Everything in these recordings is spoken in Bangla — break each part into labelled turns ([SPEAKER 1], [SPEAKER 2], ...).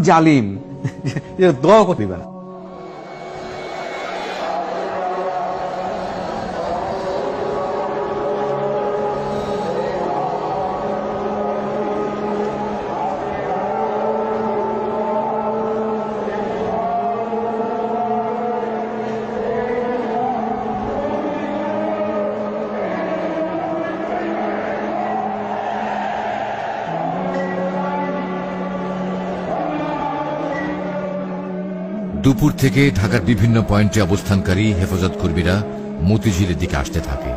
[SPEAKER 1] জালিম দোয়া করবে না।
[SPEAKER 2] দুপুর থেকে ঢাকার বিভিন্ন পয়েন্টে অবস্থানকারী হেফাজত কর্মীরা মতিঝিলের দিকে আসতে থাকে।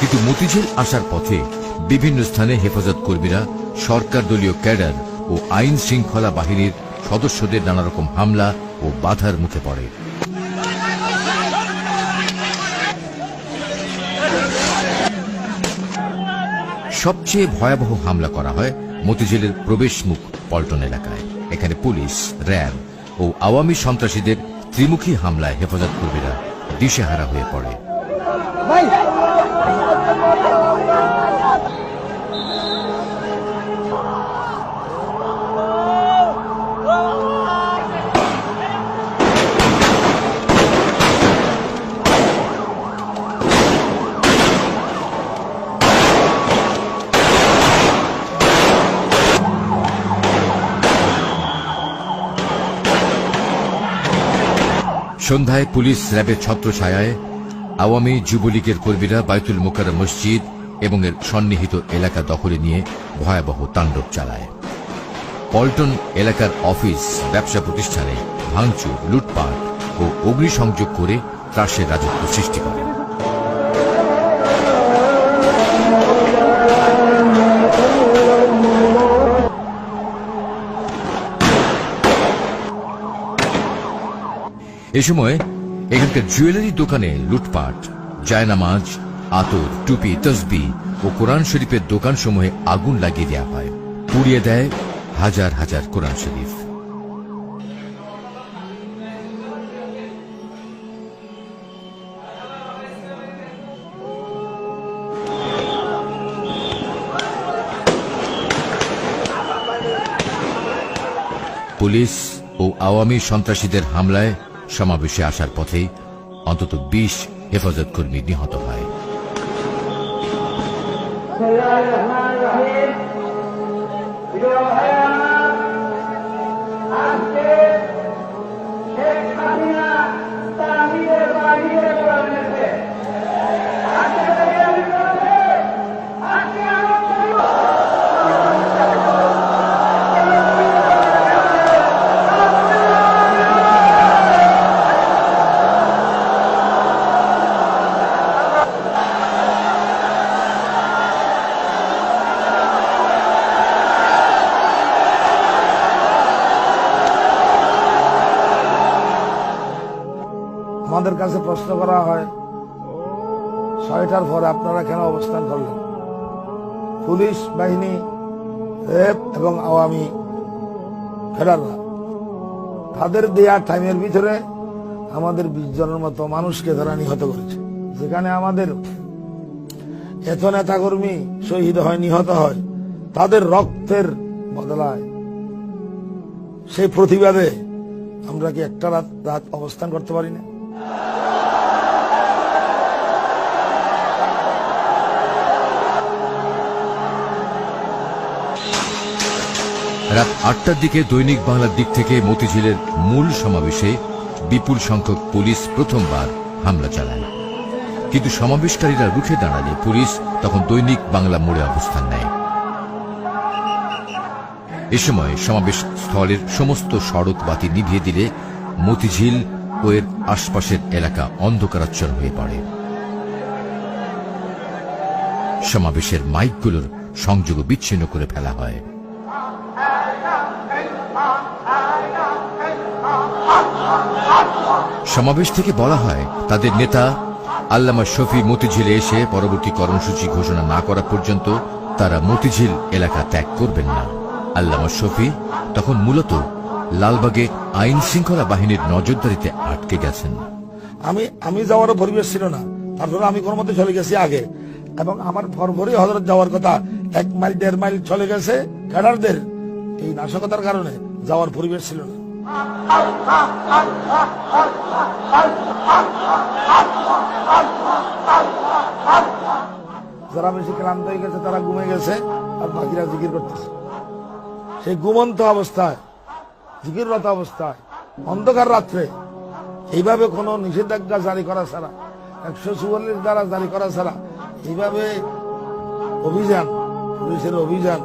[SPEAKER 2] কিন্তু মতিঝিল আসার পথে বিভিন্ন স্থানে হেফাজত কর্মীরা সরকার দলীয় ক্যাডার ও আইন শৃঙ্খলা বাহিনীর সদস্যদের নানা রকম হামলা ও বাধার মুখে পড়ে। সবচেয়ে ভয়াবহ হামলা করা হয় মতিঝিলের প্রবেশ মুখ পল্টন এলাকায়। এখানে পুলিশ, র্যাব ও আওয়ামী সন্ত্রাসীদের ত্রিমুখী হামলায় হেফাজত কর্মীরা দিশেহারা হয়ে পড়ে। সন্ধ্যায় পুলিশ র্যাবের ছত্রছায়ায় আওয়ামী যুবলীগের কর্মীরা বায়তুল মোকাররম মসজিদ এবং এর সন্নিহিত এলাকা দখলে নিয়ে ভয়াবহ তাণ্ডব চালায়। পল্টন এলাকার অফিস, ব্যবসা প্রতিষ্ঠানে ভাঙচুর, লুটপাট ও অগ্নিসংযোগ করে ত্রাসের রাজত্ব সৃষ্টি করে। এ সময় এখানকার জুয়েলারি দোকানে লুটপাট, জায়নামাজ, আতর, টুপি, তসবিহ ও কোরআন শরীফের দোকানসমূহে আগুন লাগিয়ে দেওয়া হয়। পুড়িয়ে দেয় হাজার হাজার কোরআন শরীফ। পুলিশ ও আওয়ামী সন্ত্রাসীদের হামলায় সমাবেশে আসার পথেই অন্তত 20 হেফাজত কর্মী নিহত হয়।
[SPEAKER 3] আমাদের কাছে প্রশ্ন করা হয়, 6টার পরে আপনারা কেন অবস্থান করলেন? পুলিশ বাহিনী, র্যাব এবং আওয়ামী ফেডাররা তাদের দেয়া টাইমের ভিতরে আমাদের 20 জনের মতো মানুষকে তারা নিহত করেছে। যেখানে আমাদের এত নেতাকর্মী শহীদ হয়, নিহত হয়, তাদের রক্তের বদলায় সেই প্রতিবাদে আমরা কি একটা রাত অবস্থান করতে পারি না?
[SPEAKER 2] রাত 8টার দিকে দৈনিক বাংলার দিক থেকে মতিঝিলের মূল সমাবেশে বিপুল সংখ্যক পুলিশ প্রথমবার হামলা চালায়। কিন্তু সমাবেশকারীরা রুখে দাঁড়ালে পুলিশ তখন দৈনিক বাংলা মোড়ে অবস্থান নেয়। এ সময় সমাবেশ স্থলের সমস্ত সড়ক বাতি নিভিয়ে দিলে মতিঝিল ও এর আশপাশের এলাকা অন্ধকারাচ্ছন্ন হয়ে পড়ে। সমাবেশের মাইকগুলোর সংযোগ বিচ্ছিন্ন করে ফেলা হয়। সমাবেশ থেকে বলা হয়, তাদের নেতা আল্লামা শফি মতিঝিলে এসে পরবর্তী কর্মসূচি ঘোষণা না করা পর্যন্ত তারা মতিঝিল এলাকা ত্যাগ করবেন না। আল্লামা শফি তখন মূলত লালবাগে আইন শৃঙ্খলা বাহিনীর নজরদারিতে আটকে গেছেন।
[SPEAKER 3] আমি যাওয়ারও পরিবেশ ছিল না, তারপরে আমি কোনো মতে চলে গেছি আগে, এবং আমার ফরফরি হজরত যাওয়ার কথা 1 মাইল 1.5 মাইল চলে গেছে। ক্যাডারদের এই নাশকতার কারণে যাওয়ার পরিবেশ ছিল না। যারা বেশি ক্লান্ত হয়ে গেছে তারা ঘুমে গেছে, আর বাকিরা জিকির করতেছে। সেই ঘুমন্ত অবস্থায়, জিকিররত অবস্থায়, অন্ধকার রাত্রে এইভাবে কোনো নিষেধাজ্ঞা জারি করা ছাড়া, 144 দ্বারা জারি করা ছাড়া এইভাবে অভিযান, পুলিশের অভিযান